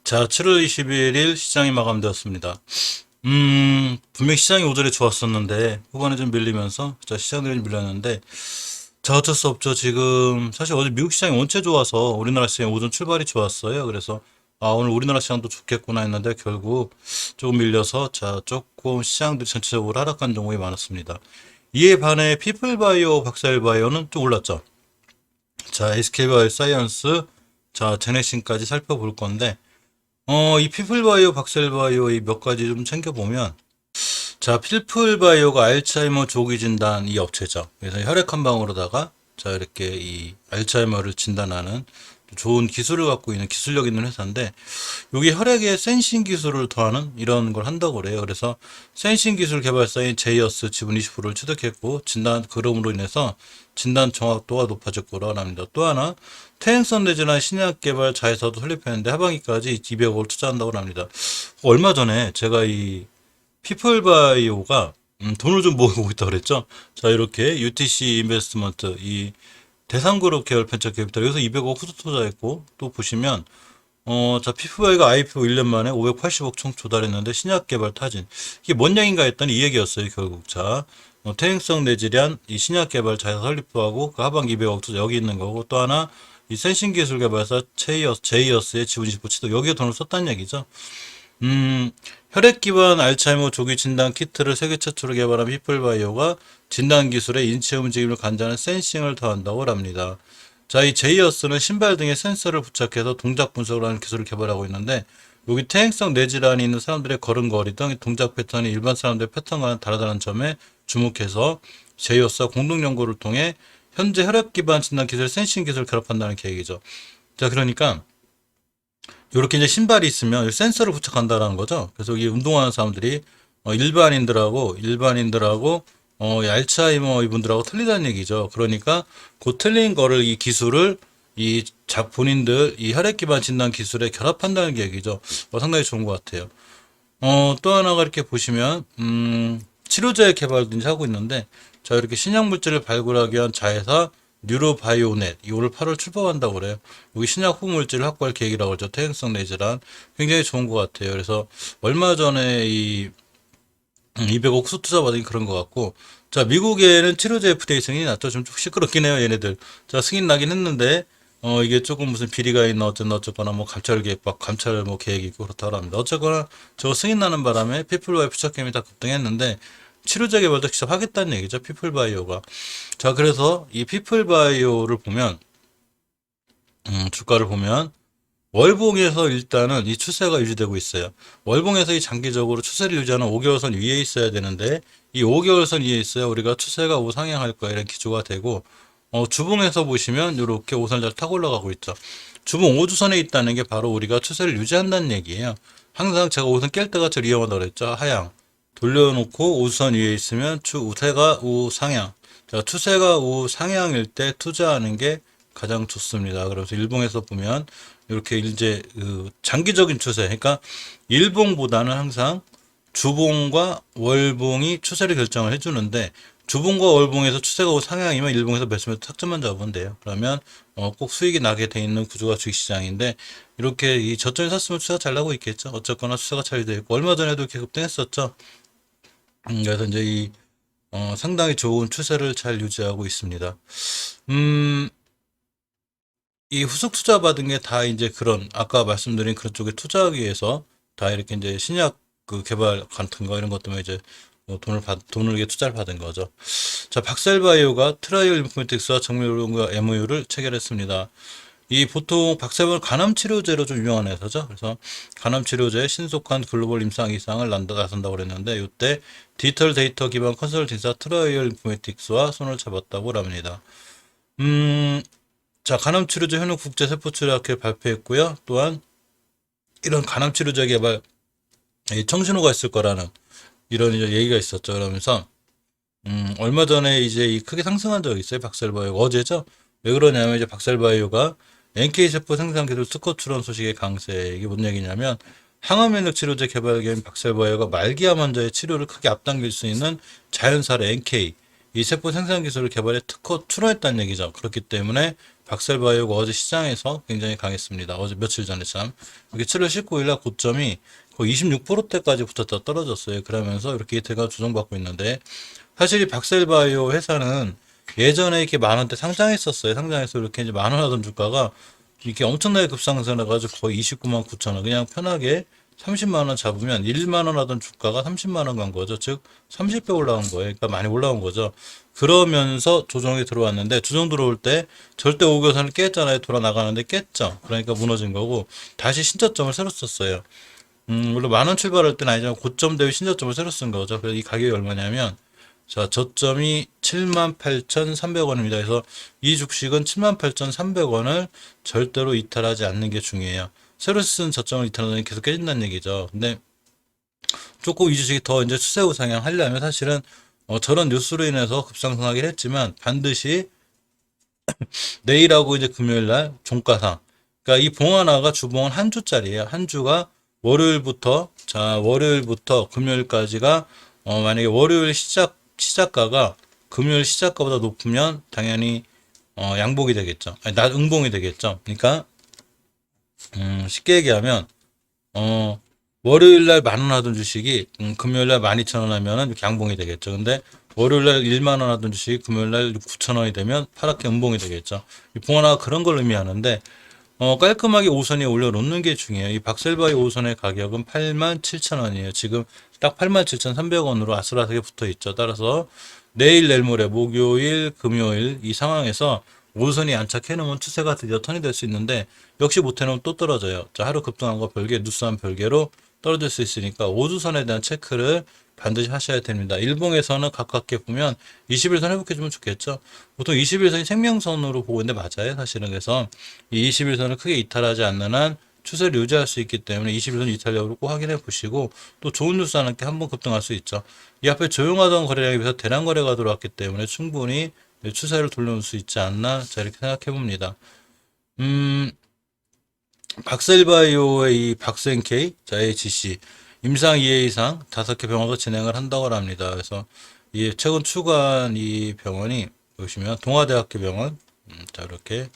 자, 7월 21일 시장이 마감되었습니다. 분명히 시장이 오전에 좋았었는데, 후반에 좀 밀리면서, 자, 시장들이 밀렸는데, 자, 어쩔 수 없죠. 지금, 사실 어제 미국 시장이 원체 좋아서 우리나라 시장이 오전 출발이 좋았어요. 그래서, 오늘 우리나라 시장도 좋겠구나 했는데, 결국 조금 밀려서, 자, 조금 시장들이 전체적으로 하락한 종목이 많았습니다. 이에 반해 피플바이오, 박사일바이오는 좀 올랐죠. 자, SK바이오사이언스, 자, 제네신까지 살펴볼 건데, 이 피플바이오, 박셀바이오 이 몇 가지 좀 챙겨보면, 자, 피플바이오가 알츠하이머 조기 진단 이 업체죠. 그래서 혈액 한 방으로다가, 자, 이렇게 이 알츠하이머를 진단하는 좋은 기술을 갖고 있는 기술력 있는 회사인데, 여기 혈액에 센싱 기술을 더하는 이런 걸 한다고 그래요. 그래서 센싱 기술 개발사인 제이어스 지분 20%를 취득했고, 진단, 그럼으로 인해서 진단 정확도가 높아질 거라고 합니다. 또 하나, 퇴행성 뇌질환 신약 개발 자회사도 설립했는데 하반기까지 200억을 투자한다고 합니다. 얼마 전에 제가 이 피플바이오가 돈을 좀 모으고 있다고 그랬죠. 자, 이렇게 UTC 인베스트먼트 이 대상그룹 계열 벤처 캐피탈 여기서 200억 후수 투자했고, 또 보시면 자, 피프바이가 IPO 1년 만에 580억 총 조달했는데 신약 개발 타진. 이게 뭔 얘기인가 했더니 이 얘기였어요, 결국. 자, 퇴행성 뇌질환 이 신약 개발 자회사 설립도 하고, 그 하반기 200억 투자 여기 있는 거고, 또 하나, 이 센싱 기술 개발사 제이어스의 지분 20% 취득, 여기에 돈을 썼다는 얘기죠. 혈액 기반 알츠하이머 조기 진단 키트를 세계 최초로 개발한 피플바이오가 진단 기술에 인체 움직임을 간주하는 센싱을 더한다고 합니다. 자, 이 제이어스는 신발 등에 센서를 부착해서 동작 분석을 하는 기술을 개발하고 있는데, 여기 퇴행성 뇌질환이 있는 사람들의 걸음걸이 등 동작 패턴이 일반 사람들의 패턴과는 다르다는 점에 주목해서 제이어스와 공동 연구를 통해 현재 혈액 기반 진단 기술, 센싱 기술을 결합한다는 계획이죠. 자, 그러니까 이렇게 이제 신발이 있으면 센서를 부착한다라는 거죠. 그래서 이 운동하는 사람들이 일반인들하고 이 알츠하이머 이분들하고 틀리다는 얘기죠. 그러니까 그 틀린 거를 이 기술을 본인들 이 혈액 기반 진단 기술에 결합한다는 얘기죠. 상당히 좋은 것 같아요. 또 하나가 이렇게 보시면 치료제 개발도 이제 하고 있는데, 자, 이렇게 신약 물질을 발굴하기 위한 자회사 뉴로바이오넷 이 올 8월 출범한다고 그래요. 여기 신약 후 물질을 확보할 계획이라고 그러죠. 퇴행성 뇌질환 굉장히 좋은 것 같아요. 그래서 얼마 전에 이 200억 수 투자 받은 그런 것 같고, 자, 미국에는 치료제 FDA 승인이 났죠. 좀 시끄럽긴 해요, 얘네들. 자, 승인 나긴 했는데, 이게 조금 무슨 비리가 있나 어쨌거나 뭐 감찰 계획, 감찰 뭐 계획이 있고 그렇다고 합니다. 어쨌거나 저 승인 나는 바람에 피플바이오 부착금이 다 급등했는데, 치료제 개발도 직접 하겠다는 얘기죠, 피플바이오가. 자, 그래서 이 피플바이오를 보면, 주가를 보면, 월봉에서 일단은 이 추세가 유지되고 있어요. 월봉에서 이 장기적으로 추세를 유지하는 5개월선 위에 있어야 되는데, 이 5개월선 위에 있어야 우리가 추세가 우상향할 거야 이런 기조가 되고, 주봉에서 보시면 이렇게 오선을 잘 타고 올라가고 있죠. 주봉 5주선에 있다는 게 바로 우리가 추세를 유지한다는 얘기예요. 항상 제가 오선 깰 때가 제일 위험하다고 그랬죠. 하향 돌려놓고 5주선 위에 있으면 추세가 우상향. 자, 추세가 우상향일 때 투자하는 게 가장 좋습니다. 그래서 일봉에서 보면 이렇게 이제 장기적인 추세, 그러니까 일봉보다는 항상 주봉과 월봉이 추세를 결정을 해주는데, 주봉과 월봉에서 추세가 상향이면 일봉에서 매수매도 타점만 잡으면 돼요. 그러면 꼭 수익이 나게 돼 있는 구조가 주식시장인데, 이렇게 이 저점에 샀으면 추세가 잘 나고 있겠죠. 어쨌거나 추세가 잘 되어 있고, 얼마 전에도 이렇게 급등했었죠. 그래서 이제 상당히 좋은 추세를 잘 유지하고 있습니다. 이 후속 투자 받은 게 다 이제 그런 아까 말씀드린 그런 쪽에 투자하기 위해서 다 이렇게 이제 신약 개발 같은 거 이런 것 때문에 이제 돈을 이렇게 투자를 받은 거죠. 자, 박셀바이오가 트라이얼 인포메틱스와 정밀연구와 MOU를 체결했습니다. 이 보통 박셀바이오는 간암 치료제로 좀 유명한 회사죠. 그래서 간암 치료제의 신속한 글로벌 임상 이상을 나선다고 그랬는데, 이때 디지털 데이터 기반 컨설팅사 트라이얼 인포메틱스와 손을 잡았다고 합니다. 자, 간암치료제 현혹국제세포치료학회 발표했고요. 또한 이런 간암치료제 개발 청신호가 있을 거라는 이런 이제 얘기가 있었죠. 그러면서 얼마 전에 이제 크게 상승한 적이 있어요. 박셀바이오 어제죠. 왜 그러냐면 이제 박셀바이오가 NK세포 생산 기술 특허 출원 소식의 강세. 이게 뭔 얘기냐면, 항암 면역 치료제 개발 기업인 박셀바이오가 말기암 환자의 치료를 크게 앞당길 수 있는 자연사례 NK 이 세포 생산 기술을 개발에 특허 출원했다는 얘기죠. 그렇기 때문에 박셀바이오가 어제 시장에서 굉장히 강했습니다. 어제 며칠 전에 참 이렇게 7월 19일 날 고점이 거의 26%대까지 붙었다 떨어졌어요. 그러면서 이렇게 이틀간 조정받고 있는데 사실 이 박셀바이오 회사는 예전에 이렇게 만 원대 상장했었어요. 상장해서 이렇게 이제 만 원 하던 주가가 이게 엄청나게 급상승해가지고 거의 29만 9천 원. 그냥 편하게 30만 원 잡으면 1만 원 하던 주가가 30만 원 간 거죠. 즉 30배 올라온 거예요. 그러니까 많이 올라온 거죠. 그러면서 조정이 들어왔는데 조정 들어올 때 절대 오교선을 깼잖아요. 돌아 나가는데 깼죠. 그러니까 무너진 거고 다시 신저점을 새로 썼어요. 물론 만 원 출발할 때는 아니지만 고점 대비 신저점을 새로 쓴 거죠. 그래서 이 가격이 얼마냐면 자, 저점이 78,300원입니다. 그래서 이 주식은 78,300원을 절대로 이탈하지 않는 게 중요해요. 새로 쓴 저점을 이탈하면 계속 깨진다는 얘기죠. 근데 조금 이 주식이 더 이제 추세 우상향 하려면 사실은 저런 뉴스로 인해서 급상승하긴 했지만 반드시 내일하고 이제 금요일 날 종가상. 그러니까 이 봉하나가 주봉은 한 주짜리예요. 한 주가 월요일부터 금요일까지가 만약에 월요일 시작가가 금요일 시작가보다 높으면 당연히 양봉이 되겠죠. 아니, 응봉이 되겠죠. 그러니까 쉽게 얘기하면 월요일 날 만 원 하던 주식이 금요일 날 12,000원 하면은 이렇게 양봉이 되겠죠. 근데 월요일 날 1만 원 하던 주식이 금요일 날 9,000원이 되면 파랗게 음봉이 되겠죠. 이 봉하나가 그런 걸 의미하는데 깔끔하게 5선에 올려놓는 게 중요해요. 이 박셀바이 5선의 가격은 87,000원이에요. 지금 딱 87,300원으로 아슬아슬하게 붙어 있죠. 따라서 내일 모레 목요일 금요일 이 상황에서 5선이 안착해 놓으면 추세가 드디어 턴이 될 수 있는데 역시 못해 놓으면 또 떨어져요. 자, 하루 급등한 거 별개 뉴스한 별개로 떨어질 수 있으니까 5주선에 대한 체크를 반드시 하셔야 됩니다. 일봉에서는 가깝게 보면 21선 회복해 주면 좋겠죠. 보통 21선이 생명선으로 보고 있는데 맞아요. 사실은 그래서 이 21선을 크게 이탈하지 않는 한 추세를 유지할 수 있기 때문에 21선 이탈 여부를 꼭 확인해 보시고 또 좋은 뉴스 하나 때 한번 급등할 수 있죠. 이 앞에 조용하던 거래량에 비해서 대량 거래가 들어왔기 때문에 충분히 추세를 돌려놓을 수 있지 않나 자 이렇게 생각해 봅니다. 박셀바이오의 이 박센K 자 HC 임상 2회 이상 5개 병원에서 진행을 한다고 합니다. 그래서 이 최근 추가한 이 병원이 보시면 동아대학교 병원 자 이렇게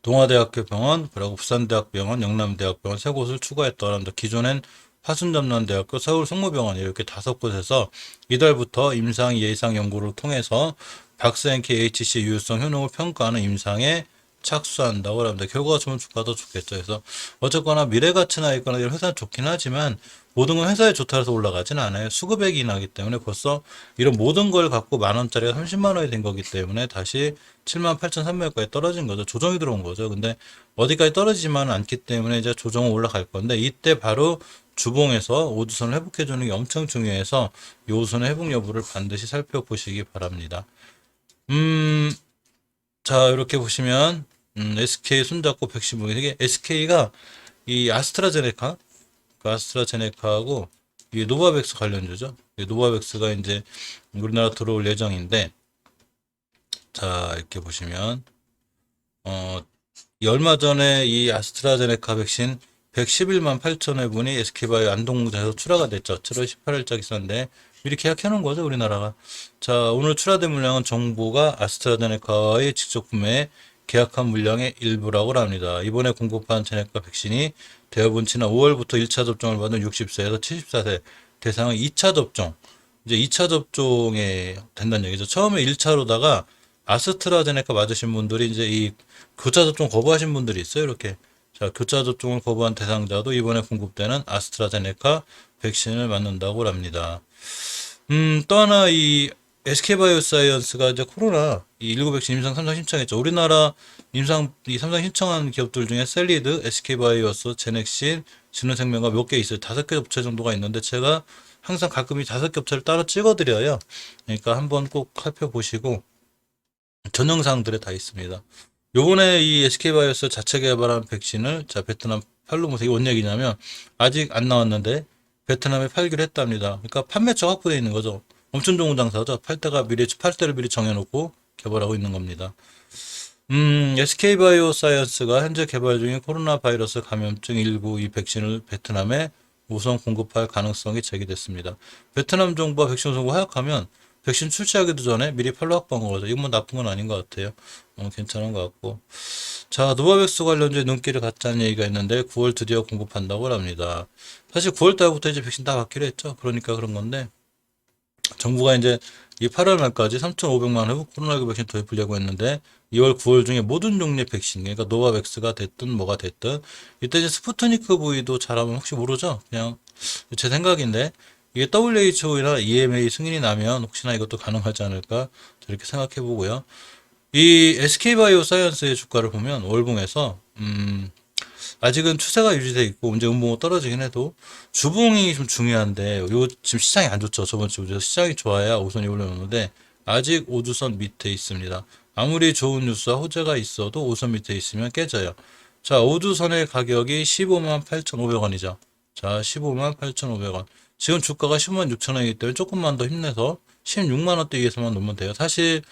동아대학교 병원, 그리고 부산대학병원, 영남대학병원 세 곳을 추가했다고 합니다. 기존엔 화순전남대학교, 서울 성모병원 이렇게 5곳에서 이달부터 임상 예상 연구를 통해서 박스NK HC 유효성 효능을 평가하는 임상에 착수한다고 합니다. 결과가 좋으면 주가도 좋겠죠. 그래서 어쨌거나 미래가치나 있거나 이런 회사는 좋긴 하지만 모든 건 회사에 좋다 해서 올라가지는 않아요. 수급액이 나기 때문에 벌써 이런 모든 걸 갖고 만 원짜리가 30만 원이 된 거기 때문에 다시 78,300원까지 떨어진 거죠. 조정이 들어온 거죠. 근데 어디까지 떨어지지만은 않기 때문에 이제 조정은 올라갈 건데 이때 바로 주봉에서 오주선을 회복해 주는 게 엄청 중요해서 이 오주선의 회복 여부를 반드시 살펴보시기 바랍니다. 자, 이렇게 보시면 SK 손잡고 백신 모이 이게 SK가 이 아스트라제네카 그 아스트라제네카하고 이 노바백스 관련주죠. 이 노바백스가 이제 우리나라 들어올 예정인데 자, 이렇게 보시면 이 얼마 전에 이 아스트라제네카 백신 111만 8천 회분이 SK바이오 안동공장에서 출하가 됐죠. 7월 18일자 기사인데 미리 계약해 놓은 거죠, 우리나라가. 자, 오늘 출하된 물량은 정부가 아스트라제네카의 직접 구매에 계약한 물량의 일부라고 합니다. 이번에 공급한 제네카 백신이 대부분 지난 5월부터 1차 접종을 받은 60세에서 74세 대상은 2차 접종, 이제 2차 접종에 된다는 얘기죠. 처음에 1차로다가 아스트라제네카 맞으신 분들이 이제 이 교차 접종 거부하신 분들이 있어요. 이렇게. 자, 교차 접종을 거부한 대상자도 이번에 공급되는 아스트라제네카 백신을 맞는다고 합니다. 또 하나 이 SK바이오사이언스가 이제 코로나 이 19 백신 임상 3상 신청했죠. 우리나라 임상 이 3상 신청한 기업들 중에 셀리드, SK바이오스, 제넥신, 진흥생명과 몇 개 있어요. 5개 업체 정도가 있는데 제가 항상 가끔 이 5개 업체를 따로 찍어드려요. 그러니까 한번 꼭 살펴보시고 전 영상들에 다 있습니다. 요번에 이 SK바이오스 자체 개발한 백신을 자 베트남 팔로 모색이 뭔 얘기냐면 아직 안 나왔는데 베트남에 팔기로 했답니다. 그러니까 판매처 확보되어 있는 거죠. 엄청 좋은 장사죠. 팔 때를 미리 정해놓고 개발하고 있는 겁니다. SK바이오사이언스가 현재 개발 중인 코로나 바이러스 감염증 19 이 백신을 베트남에 우선 공급할 가능성이 제기됐습니다. 베트남 정부와 백신 우선 허약하면 백신 출시하기도 전에 미리 팔로우업 한 거죠. 이건 뭐 나쁜 건 아닌 것 같아요. 괜찮은 것 같고. 자, 노바백스 관련주에 눈길을 갖자는 얘기가 있는데 9월 드디어 공급한다고 합니다. 사실 9월 달부터 이제 백신 다 받기로 했죠. 그러니까 그런 건데 정부가 이제 이 8월 말까지 3,500만 회분 코로나19 백신 도입하려고 했는데 2월, 9월 중에 모든 종류의 백신, 그러니까 노바백스가 됐든 뭐가 됐든 이때 이제 스푸트니크 V도 잘하면 혹시 모르죠? 그냥 제 생각인데 이게 WHO나 EMA 승인이 나면 혹시나 이것도 가능하지 않을까 이렇게 생각해 보고요. 이 SK바이오사이언스의 주가를 보면 월봉에서 아직은 추세가 유지돼 있고 이제 음봉은 떨어지긴 해도 주봉이 좀 중요한데 요 지금 시장이 안 좋죠. 저번 주부터 시장이 좋아야 오선이 올라오는데 아직 오주선 밑에 있습니다. 아무리 좋은 뉴스와 호재가 있어도 오선 밑에 있으면 깨져요. 자, 오주선의 가격이 15만 8,500원이죠. 자, 15만 8,500원. 지금 주가가 15만 6천원이기 때문에 조금만 더 힘내서 16만 원대 위에서만 놓으면 돼요. 사실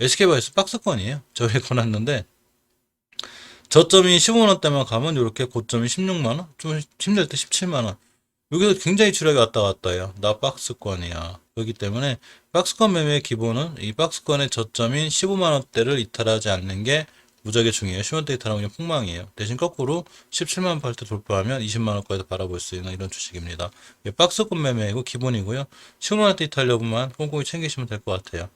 SK바이오스 박스권이에요. 저희 권했는데 저점이 15만원대만 가면 이렇게 고점이 16만원? 좀 힘들 때 17만원. 여기서 굉장히 추락이 왔다 갔다 해요. 나 박스권이야. 그렇기 때문에 박스권 매매의 기본은 이 박스권의 저점인 15만원대를 이탈하지 않는 게 무지하게 중요해요. 10만원대 이탈하면 그냥 폭망이에요. 대신 거꾸로 17만원 팔 때 돌파하면 20만원까지 바라볼 수 있는 이런 주식입니다. 박스권 매매이고 기본이고요. 15만원대 이탈 여부만 꼼꼼히 챙기시면 될 것 같아요.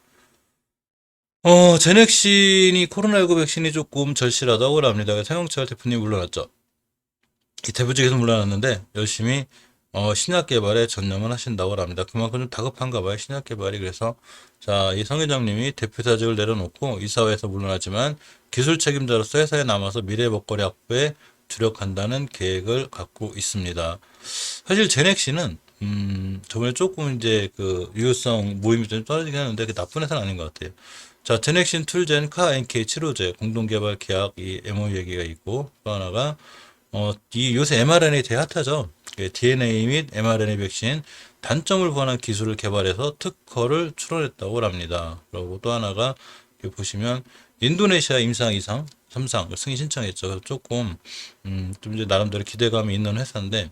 제넥신이 코로나19 백신이 조금 절실하다고 합니다. 생영철 대표님 물러났죠. 이 대표직에서 물러났는데 열심히 신약 개발에 전념을 하신다고 합니다. 그만큼 좀 다급한가 봐요. 신약 개발이. 그래서 자, 이 성 회장님이 대표사직을 내려놓고 이사회에서 물러나지만 기술 책임자로서 회사에 남아서 미래 먹거리 확보에 주력한다는 계획을 갖고 있습니다. 사실 제넥신은 저번에 조금 이제 그 유효성 모임이 좀 떨어지긴 하는데 그 나쁜 회사는 아닌 것 같아요. 자, 제넥신 툴젠 카 NK 치료제 공동개발 계약 이 MOU 얘기가 있고 또 하나가 이 요새 mRNA 되게 핫하죠. DNA 및 mRNA 백신 단점을 보완한 기술을 개발해서 특허를 출원했다고 합니다. 그리고 또 하나가 여기 보시면 인도네시아 임상 2상, 3상 승인 신청했죠. 그래서 조금 좀 이제 나름대로 기대감이 있는 회사인데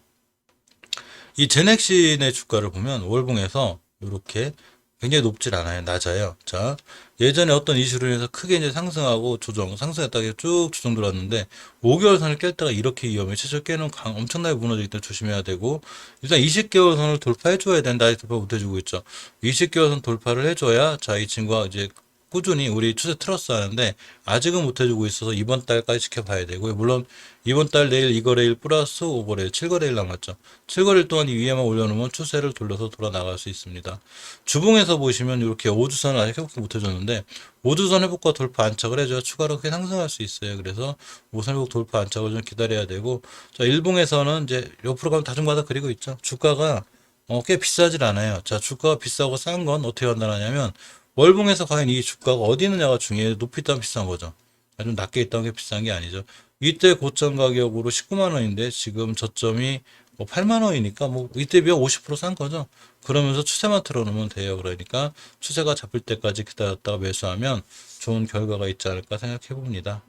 이 제넥신의 주가를 보면 월봉에서 이렇게 굉장히 높질 않아요. 낮아요. 자, 예전에 어떤 이슈로 인해서 크게 이제 상승하고 상승했다가 쭉 조정 들어왔는데 5개월 선을 깰 때가 이렇게 위험해요. 최초 깨는 엄청나게 무너지기 때문에 조심해야 되고 일단 20개월 선을 돌파해 줘야 된다. 아직 돌파 못 해주고 있죠. 20개월 선 돌파를 해줘야 자, 이 친구가 이제 꾸준히 우리 추세 트러스 하는데 아직은 못 해주고 있어서 이번 달까지 지켜봐야 되고요. 물론 이번 달 내일 2거래일 플러스 5거래일 7거래일 남았죠. 7거래일 동안 이 위에만 올려놓으면 추세를 돌려서 돌아 나갈 수 있습니다. 주봉에서 보시면 이렇게 5주선을 아직 회복 못 해줬는데 5주선 회복과 돌파 안착을 해줘야 추가로 크게 상승할 수 있어요. 그래서 5선 회복 돌파 안착을 좀 기다려야 되고 자, 일봉에서는 이제 옆으로 가면 다중바닥 그리고 있죠. 주가가 꽤 비싸질 않아요. 자, 주가가 비싸고 싼 건 어떻게 판단하냐면 월봉에서 과연 이 주가가 어디 있느냐가 중요해요. 높이 있다면 비싼 거죠. 좀 낮게 있다는 게 비싼 게 아니죠. 이때 고점 가격으로 19만 원인데 지금 저점이 뭐 8만 원이니까 뭐 이때 비해 50%싼 거죠. 그러면서 추세만 틀어놓으면 돼요. 그러니까 추세가 잡힐 때까지 기다렸다가 매수하면 좋은 결과가 있지 않을까 생각해 봅니다.